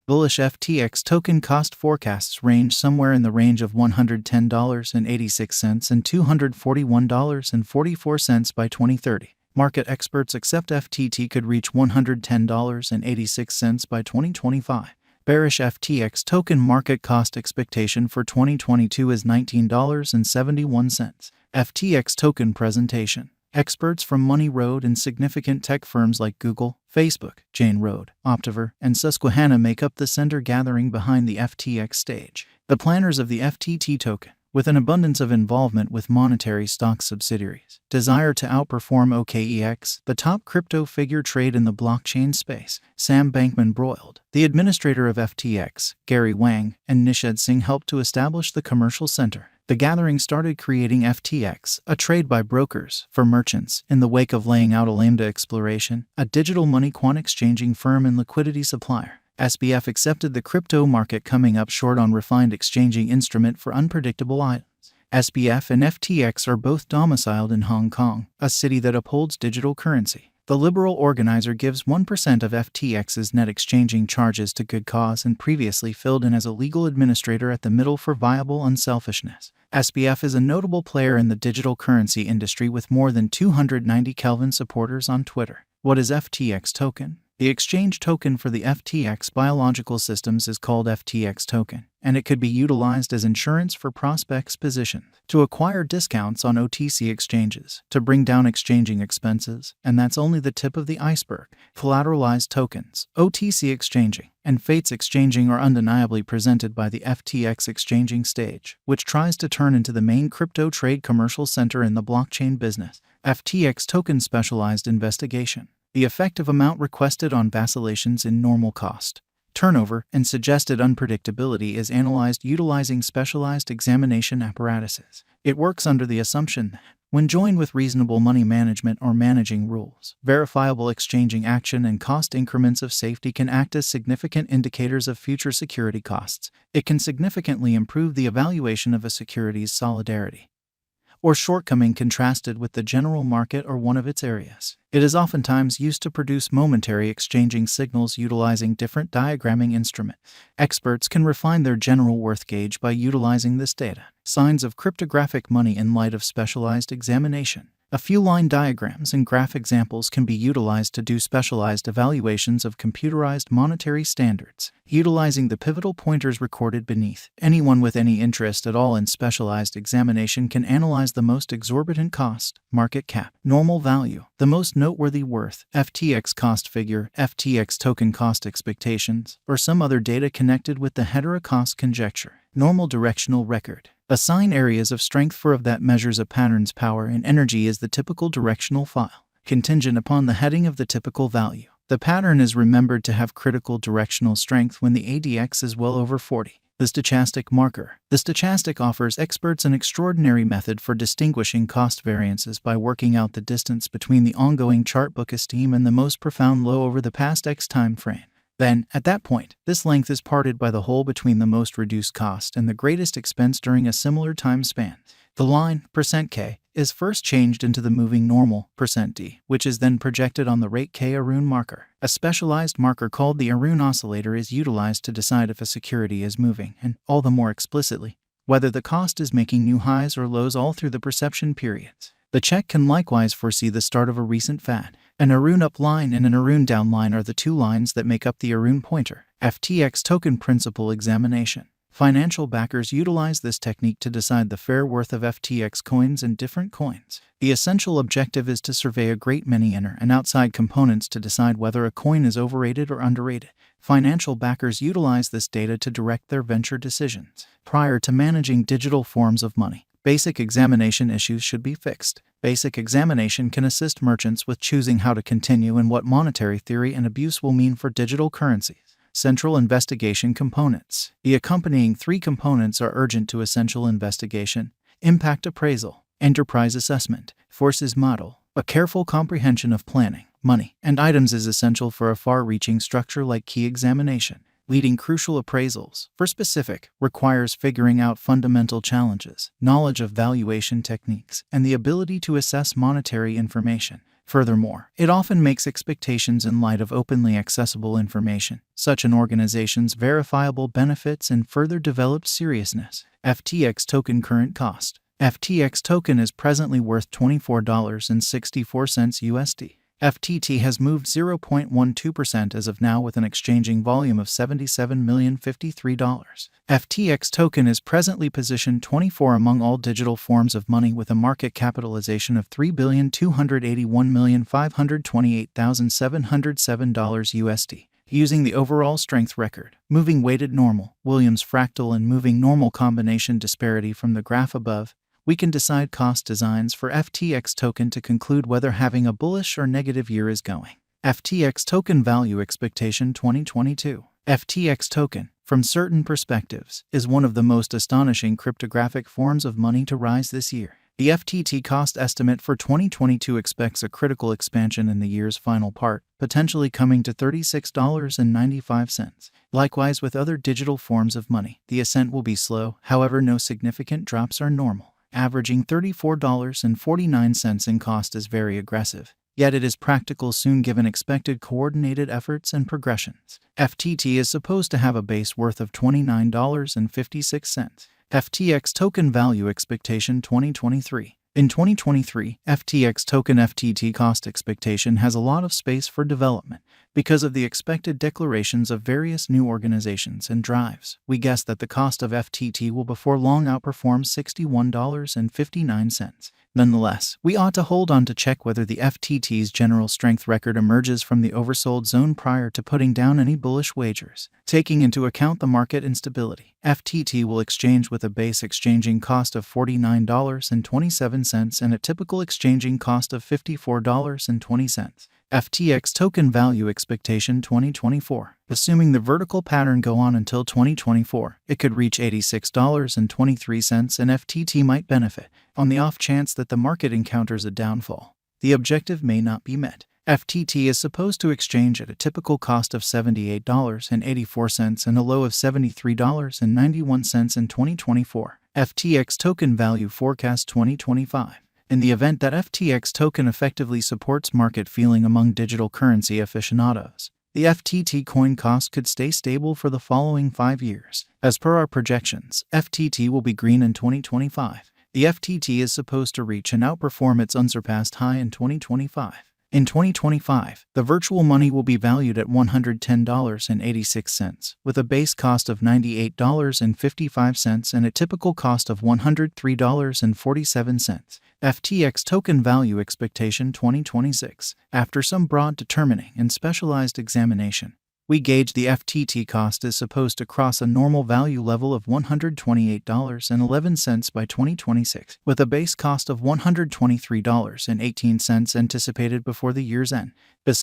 Bullish FTX token cost forecasts range somewhere in the range of $110.86 and $241.44 by 2030. Market experts accept FTT could reach $110.86 by 2025. Bearish FTX token market cost expectation for 2022 is $19.71. FTX token presentation. Experts from Money Road and significant tech firms like Google, Facebook, Jane Road, Optiver, and Susquehanna make up the center gathering behind the FTX stage. The planners of the FTT token, with an abundance of involvement with monetary stock subsidiaries, desire to outperform OKEX, the top crypto figure trade in the blockchain space. Sam Bankman-Broiled, the administrator of FTX, Gary Wang, and Nishad Singh helped to establish the commercial center. The gathering started creating FTX, a trade by brokers, for merchants, in the wake of laying out a Lambda Exploration, a digital money quant exchanging firm and liquidity supplier. SBF accepted the crypto market coming up short on refined exchanging instrument for unpredictable items. SBF and FTX are both domiciled in Hong Kong, a city that upholds digital currency. The liberal organizer gives 1% of FTX's net exchanging charges to good cause and previously filled in as a legal administrator at the Middle for Viable Unselfishness. SBF is a notable player in the digital currency industry with more than 290 Kelvin supporters on Twitter. What is FTX token? The exchange token for the FTX biological systems is called FTX token, and it could be utilized as insurance for prospects positioned to acquire discounts on OTC exchanges, to bring down exchanging expenses, and that's only the tip of the iceberg. Collateralized tokens, OTC exchanging, and Fates exchanging are undeniably presented by the FTX exchanging stage, which tries to turn into the main crypto trade commercial center in the blockchain business. FTX token specialized investigation. The effective amount requested on vacillations in normal cost, turnover, and suggested unpredictability is analyzed utilizing specialized examination apparatuses. It works under the assumption that, when joined with reasonable money management or managing rules, verifiable exchanging action and cost increments of safety can act as significant indicators of future security costs. It can significantly improve the evaluation of a security's solidarity or shortcoming contrasted with the general market or one of its areas. It is oftentimes used to produce momentary exchanging signals utilizing different diagramming instruments. Experts can refine their general worth gauge by utilizing this data. Signs of cryptographic money in light of specialized examination. A few line diagrams and graph examples can be utilized to do specialized evaluations of computerized monetary standards, utilizing the pivotal pointers recorded beneath. Anyone with any interest at all in specialized examination can analyze the most exorbitant cost, market cap, normal value, the most noteworthy worth, FTX cost figure, FTX token cost expectations, or some other data connected with the Hedera cost conjecture. Normal directional record. Assign areas of strength for of that measures a pattern's power and energy is the typical directional file, contingent upon the heading of the typical value. The pattern is remembered to have critical directional strength when the ADX is well over 40. The stochastic marker. The stochastic offers experts an extraordinary method for distinguishing cost variances by working out the distance between the ongoing chart book esteem and the most profound low over the past X time frame. Then, at that point, this length is parted by the hole between the most reduced cost and the greatest expense during a similar time span. The line, %K, is first changed into the moving normal, %D, which is then projected on the rate K Arun marker. A specialized marker called the Arun oscillator is utilized to decide if a security is moving, and, all the more explicitly, whether the cost is making new highs or lows all through the perception periods. The check can likewise foresee the start of a recent fad. An Arun up line and an Arun down line are the two lines that make up the Arun pointer. FTX token principal examination. Financial backers utilize this technique to decide the fair worth of FTX coins and different coins. The essential objective is to survey a great many inner and outside components to decide whether a coin is overrated or underrated. Financial backers utilize this data to direct their venture decisions. Prior to managing digital forms of money, basic examination issues should be fixed. Basic examination can assist merchants with choosing how to continue and what monetary theory and abuse will mean for digital currencies. Central investigation components. The accompanying three components are urgent to essential investigation: impact appraisal, enterprise assessment, forces model. A careful comprehension of planning, money, and items is essential for a far-reaching structure like key examination. Leading crucial appraisals, for specific, requires figuring out fundamental challenges, knowledge of valuation techniques, and the ability to assess monetary information. Furthermore, it often makes expectations in light of openly accessible information, such an organization's verifiable benefits and further developed seriousness. FTX token current cost. FTX token is presently worth $24.64 USD. FTT has moved 0.12% as of now with an exchanging volume of $77,053. FTX token is presently positioned 24 among all digital forms of money with a market capitalization of $3,281,528,707 USD. Using the overall strength record, moving weighted normal, Williams fractal and moving normal combination disparity from the graph above, we can decide cost designs for FTX token to conclude whether having a bullish or negative year is going. FTX token value expectation 2022. FTX token, from certain perspectives, is one of the most astonishing cryptographic forms of money to rise this year. The FTT cost estimate for 2022 expects a critical expansion in the year's final part, potentially coming to $36.95. Likewise with other digital forms of money, the ascent will be slow, however no significant drops are normal. Averaging $34.49 in cost is very aggressive, yet it is practical soon given expected coordinated efforts and progressions. FTT is supposed to have a base worth of $29.56. FTX token value expectation 2023. In 2023, FTX token FTT cost expectation has a lot of space for development. Because of the expected declarations of various new organizations and drives, we guess that the cost of FTT will before long outperform $61.59. Nonetheless, we ought to hold on to check whether the FTT's general strength record emerges from the oversold zone prior to putting down any bullish wagers. Taking into account the market instability, FTT will exchange with a base exchanging cost of $49.27 and a typical exchanging cost of $54.20. FTX token value expectation 2024. Assuming the vertical pattern go on until 2024, it could reach $86.23 and FTT might benefit. On the off chance that the market encounters a downfall, the objective may not be met. FTT is supposed to exchange at a typical cost of $78.84 and a low of $73.91 in 2024. FTX token value forecast 2025. In the event that FTX token effectively supports market feeling among digital currency aficionados, the FTT coin cost could stay stable for the following 5 years. As per our projections, FTT will be green in 2025. The FTT is supposed to reach and outperform its unsurpassed high in 2025. In 2025, the virtual money will be valued at $110.86, with a base cost of $98.55 and a typical cost of $103.47. FTX token value expectation 2026. After some broad determining and specialized examination, we gauge the FTT cost is supposed to cross a normal value level of $128.11 by 2026, with a base cost of $123.18 anticipated before the year's end.